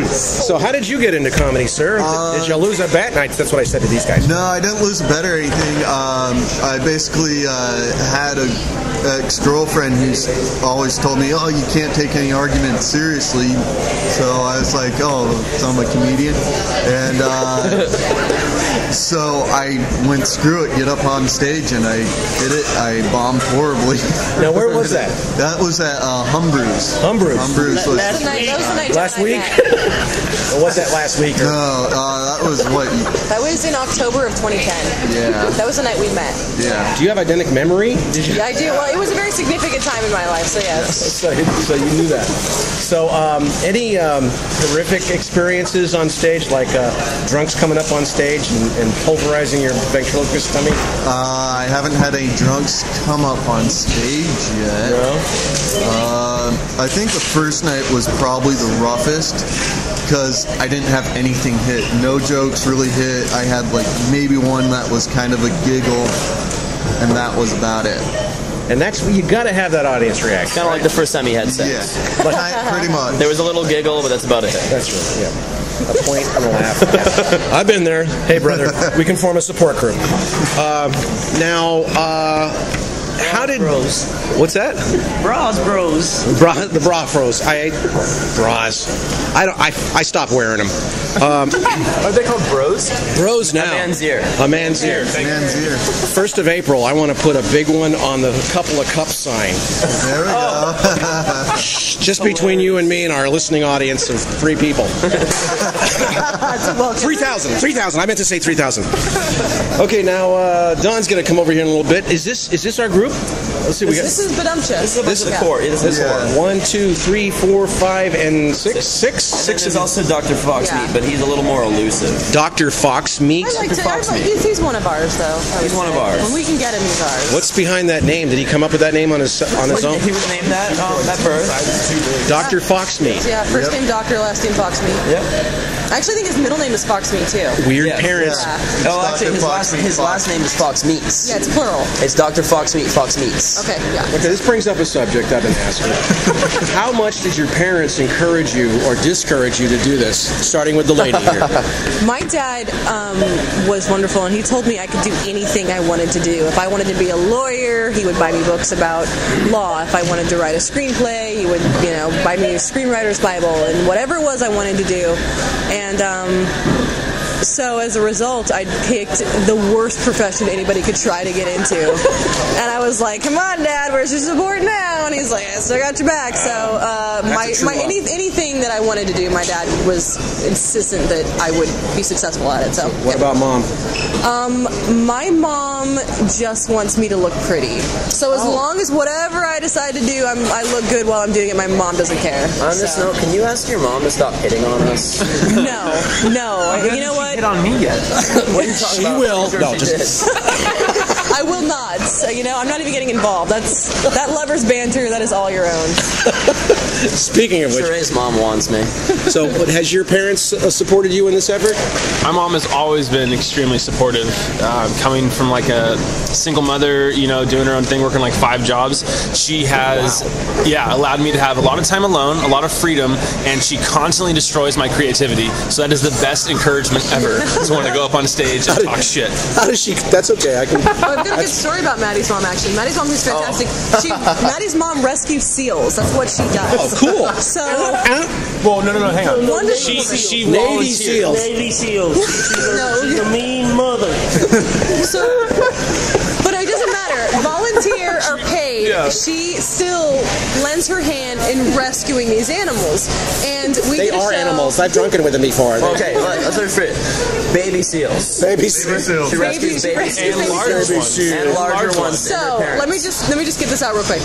So how did you get into comedy, sir? Did you lose a bet? That's what I said to these guys. No, I didn't lose a bet or anything. I basically had an ex-girlfriend who's always told me, oh, you can't take any argument seriously. So I was like, oh, so I'm a comedian. And so I went, screw it, get up on stage, and I did it. I bombed horribly. Now, where was that? That was at Humbrew's. Humbrew's. Last week? Or was that last week? No, that was what? That was in October of 2010. Yeah. That was the night we met. Yeah. Do you have identical memory? Did you? Yeah, I do. Well, it was a very significant time in my life, so yes. So you knew that. So any horrific experiences on stage, like drunks coming up on stage and pulverizing your ventriloquist tummy? I haven't had any drunks come up on stage yet. No? I think the first night was probably the roughest because I didn't have anything hit. No jokes really hit. I had like maybe one that was kind of a giggle, and that was about it. And that's you got to have that audience reaction. Kind of like the first time he had sex. Yeah, pretty much. There was a little giggle, but that's about it. That's right. Yeah. A point and a laugh. I've been there. Hey, brother, we can form a support group. How did bros? What's that? Bras, bros. The bra froze. Bras. I stopped wearing them. Are they called bros? Bros now. A man's ear. A man's ear. Man's ear. 1st of April, I want to put a big one on the couple of cups sign. There we go. Just between you and me and our listening audience of 3 people. 3,000. I meant to say 3,000. Okay, now Don's going to come over here in a little bit. Is this our group? Let's see. This is Ba-Dum-Chh. This is the core. It is the core. 1, 2, 3, 4, 5, and 6. Six is also Dr. Fox Meat, but he's a little more elusive. Dr. Fox Meat. He's one of ours, though. He's one of ours. When we can get him, he's ours. What's behind that name? Did he come up with that name on his own? He was named that at birth. Dr. Fox Meat. Yeah, first name Doctor, last name Fox Meat. Yep. I actually think his middle name is Fox Meat too. Weird parents. Yeah. Oh, actually, his last name is Fox Meats. Yeah, it's plural. It's Dr. Fox Meat, Fox Meats. Okay, yeah. Okay, this brings up a subject I've been asking. How much did your parents encourage you or discourage you to do this? Starting with the lady here. My dad was wonderful, and he told me I could do anything I wanted to do. If I wanted to be a lawyer, he would buy me books about law. If I wanted to write a screenplay, he would, buy me a screenwriter's Bible, and whatever it was I wanted to do. And so as a result, I picked the worst profession anybody could try to get into. And I was like, come on, Dad, where's your support now? And he's like, I still got your back. So anything that I wanted to do, my dad was insistent that I would be successful at it. So what about Mom? My mom just wants me to look pretty. So as long as whatever I decide to do, I look good while I'm doing it, my mom doesn't care. On this note, can you ask your mom to stop hitting on us? No. You know what? Hit on me yet? What are you talking about? She will. No, just... I will not. So, I'm not even getting involved. That lover's banter. That is all your own. Speaking of which, Sherae's mom wants me. So, has your parents supported you in this effort? My mom has always been extremely supportive. Coming from like a single mother, doing her own thing, working like 5 jobs, she has, allowed me to have a lot of time alone, a lot of freedom, and she constantly destroys my creativity. So that is the best encouragement ever. To want to go up on stage and talk shit. How does she? That's okay. I've got a good story about Maty's mom. Actually, Maty's mom is fantastic. Maty's mom rescues seals. That's what she does. Oh, cool. So, well, no, hang on. Wonderful. She Navy SEALs. Navy SEALs. She's a mean mother. So, but it doesn't matter. Volunteer or paid, she still lends her hand in rescuing these animals. And they are animals. I've drunken with them before. Okay, let's rephrase. Baby seals. Baby seals. She rescues baby seals and larger ones. So let me just get this out real quick.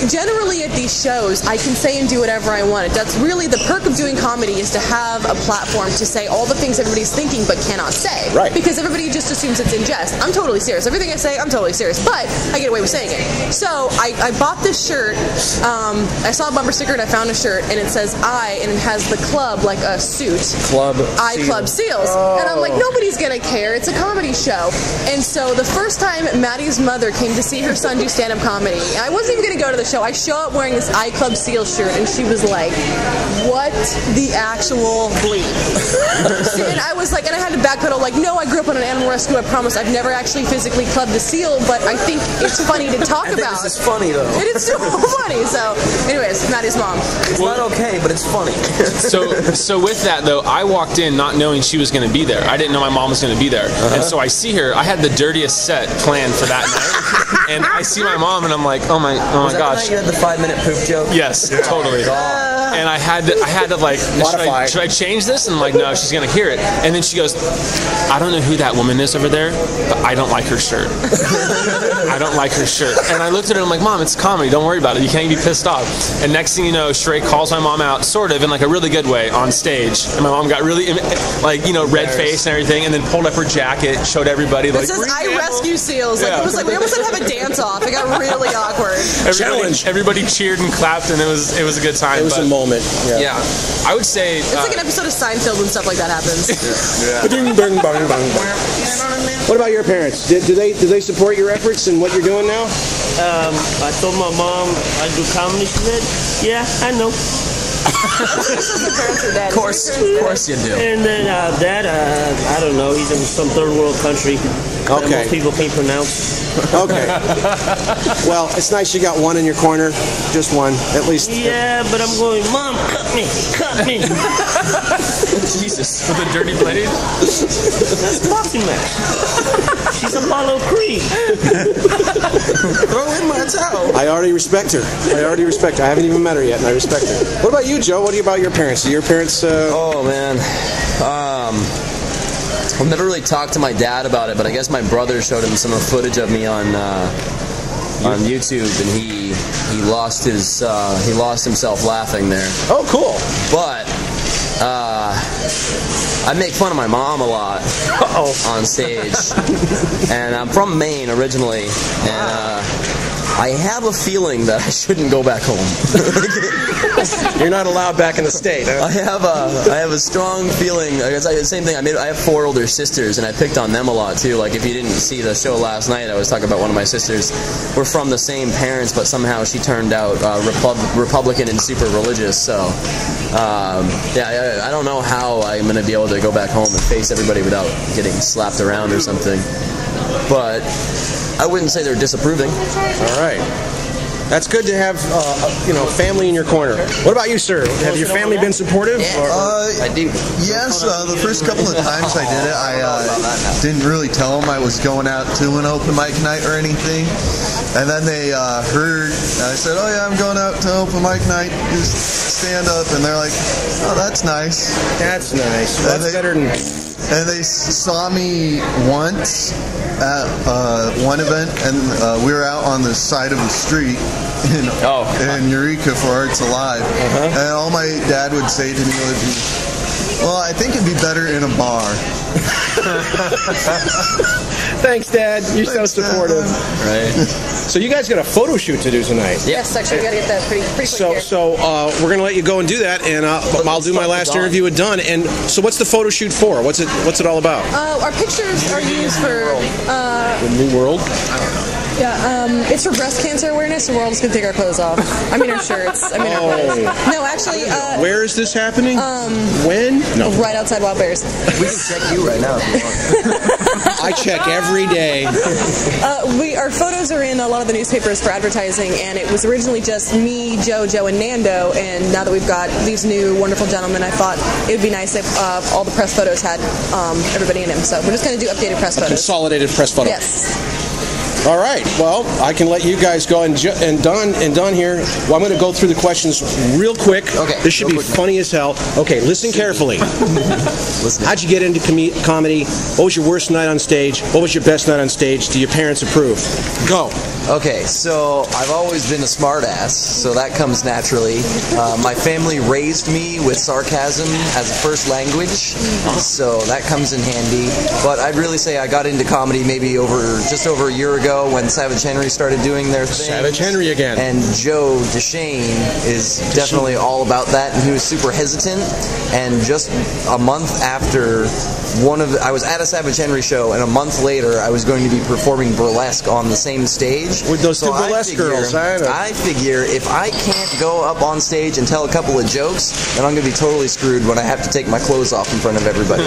Generally at these shows, I can say and do whatever I want. That's really the perk of doing comedy, is to have a platform to say all the things everybody's thinking but cannot say. Right. Because everybody just assumes it's in jest. I'm totally serious. Everything I say, I'm totally serious. But I get away with saying it. So I bought this shirt. I saw a bumper sticker and I found a shirt, and it says says I, and it has the club like a suit. Club Club Seals. And I'm like, nobody's gonna care. It's a comedy show. And so the first time Maty's mother came to see her son do stand-up comedy, I wasn't even gonna go to the show. I show up wearing this Club Seals shirt, and she was like, "What the actual bleep?" And I was like, and I had to backpedal, like, no, I grew up on an animal rescue. I promise. I've never actually physically clubbed a seal, but I think it's funny to talk about. This is funny though. It is so funny. So, anyways, Maty's mom. It's not okay, but it's funny. So with that though, I walked in not knowing she was going to be there. I didn't know my mom was going to be there, and so I see her. I had the dirtiest set planned for that night, and I see my mom, and I'm like, oh my Was that gosh. the night you had the 5-minute poop joke? Yes, totally. And I had to like, should I change this? And I'm like, no, she's gonna hear it. And then she goes, I don't know who that woman is over there, but I don't like her shirt. I don't like her shirt. And I looked at her and I'm like, Mom, it's comedy. Don't worry about it. You can't be pissed off. And next thing you know, Sherae calls my mom out, sort of in like a really good way, on stage. And my mom got really, like, you know, red face and everything, and then pulled up her jacket, showed everybody like, it says I rescue seals. Like, it was like we almost had to have a dance off. It got really awkward. Everybody cheered and clapped, and it was a good time. It was a moment. Yeah. I would say it's like an episode of Seinfeld when stuff like that happens. What about your parents? Do they support your efforts and what you're doing now? I told my mom I do comedy. She said, "Yeah, I know." Of course you do. And then Dad, I don't know. He's in some third world country that most people can't pronounce. Okay. Well, it's nice you got one in your corner. Just one, at least. Yeah, but I'm going, Mom, cut me. Jesus, with a dirty blade. That's boxing match. She's Apollo Creed. Throw in my towel. I already respect her. I haven't even met her yet, and I respect her. What about you, Joe? What about your parents? Do your parents... Oh, man. I've never really talked to my dad about it, but I guess my brother showed him some footage of me on YouTube, and he lost himself laughing there. Oh, cool. But I make fun of my mom a lot on stage, and I'm from Maine originally, and I have a feeling that I shouldn't go back home. You're not allowed back in the state, huh? I have a strong feeling. I guess the same thing. I have 4 older sisters, and I picked on them a lot too. Like, if you didn't see the show last night, I was talking about one of my sisters. We're from the same parents, but somehow she turned out Republican and super religious. So, I don't know how I'm going to be able to go back home and face everybody without getting slapped around or something. But I wouldn't say they're disapproving. All right. That's good to have, family in your corner. What about you, sir? Have your family been supportive? I do. Yes, the first couple of times I did it, I didn't really tell them I was going out to an open mic night or anything. And then they heard, I said, oh yeah, I'm going out to open mic night, just stand up. And they're like, oh, that's nice. That's nice. Well, that's better than... And they saw me once at one event, and we were out on the side of the street in Eureka for Arts Alive. And all my dad would say to me would be, well, I think it'd be better in a bar. Thanks, Dad. You're so supportive. Right. So you guys got a photo shoot to do tonight. Yes, actually, we got to get that pretty quick here. So we're going to let you go and do that, and I'll do my last interview with Dunn. And so what's the photo shoot for? What's it all about? Our pictures are used for... the New World? Yeah, it's for breast cancer awareness, and we're all just going to take our clothes off. I mean, our shirts. I mean, our clothes. No, actually... where is this happening? When? No. Right outside Wild Bears. We can check you right now if you want. I check every day. Our photos are in a lot of the newspapers for advertising, and it was originally just me, Joe, and Nando, and now that we've got these new wonderful gentlemen, I thought it would be nice if all the press photos had everybody in them. So we're just going to do updated press photos. Consolidated press photo. Yes. All right. Well, I can let you guys go, and Don here. Well, I'm going to go through the questions real quick. Okay. This should be funny as hell. Okay, listen carefully. How'd you get into comedy? What was your worst night on stage? What was your best night on stage? Do your parents approve? Go. Okay, so I've always been a smartass, so that comes naturally. My family raised me with sarcasm as a first language, so that comes in handy. But I'd really say I got into comedy maybe just over a year ago when Savage Henry started doing their thing. Savage Henry again. And Joe Deschaine is definitely all about that, and he was super hesitant. And just a month after I was at a Savage Henry show, and a month later I was going to be performing burlesque on the same stage. With those two burlesque girls, I figure if I can't go up on stage and tell a couple of jokes, then I'm going to be totally screwed when I have to take my clothes off in front of everybody.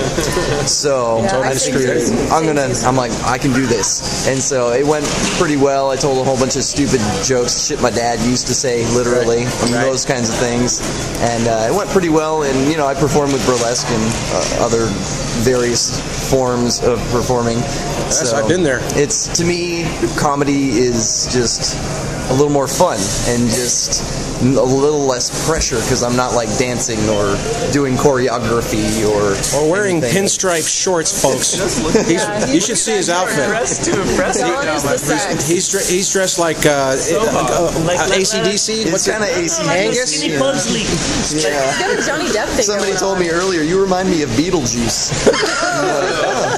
So I figured I'm like, I can do this. And so it went pretty well. I told a whole bunch of stupid jokes, shit my dad used to say, literally, and those kinds of things. And it went pretty well, and I performed with burlesque and other various forms of performing. Yes, I've been there. It's, to me, comedy is just a little more fun and just a little less pressure because I'm not like dancing or doing choreography or wearing pinstripe shorts, folks. You should see his outfit. He's dressed like ACDC. What's kind of ACDC? Angus? He's got a Johnny Depp thing. Somebody told me earlier, you remind me of Beetlejuice.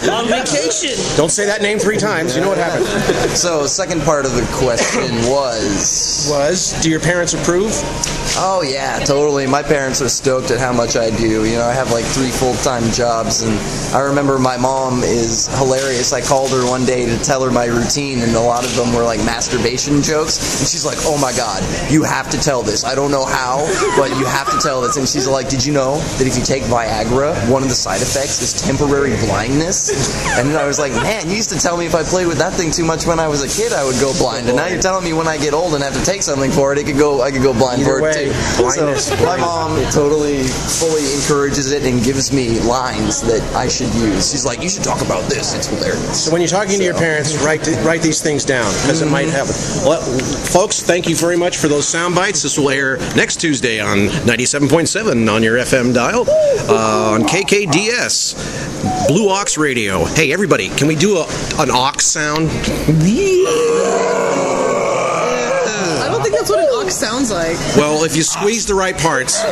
On vacation. Don't say that name 3 times. You know what happened. So, second part of the question was, do your parents approve? Oh yeah, totally. My parents are stoked at how much I do. I have like 3 full-time jobs, and I remember my mom is hilarious. I called her one day to tell her my routine, and a lot of them were like masturbation jokes, and she's like, oh my god, you have to tell this. I don't know how, but you have to tell this. And she's like, did you know that if you take Viagra, one of the side effects is temporary blindness? And I was like, man, you used to tell me if I played with that thing too much when I was a kid, I would go blind, and now you're telling me when I get old and have to take something for it, I could go blind for it too. Blindness. So my mom totally, fully encourages it and gives me lines that I should use. She's like, you should talk about this. It's hilarious. So when you're talking to your parents, write these things down because it might happen. Well, folks, thank you very much for those sound bites. This will air next Tuesday on 97.7 on your FM dial on KKDS, Blue Ox Radio. Hey, everybody, can we do an ox sound? That's what an ox sounds like. Well, if you squeeze the right parts. Yeah.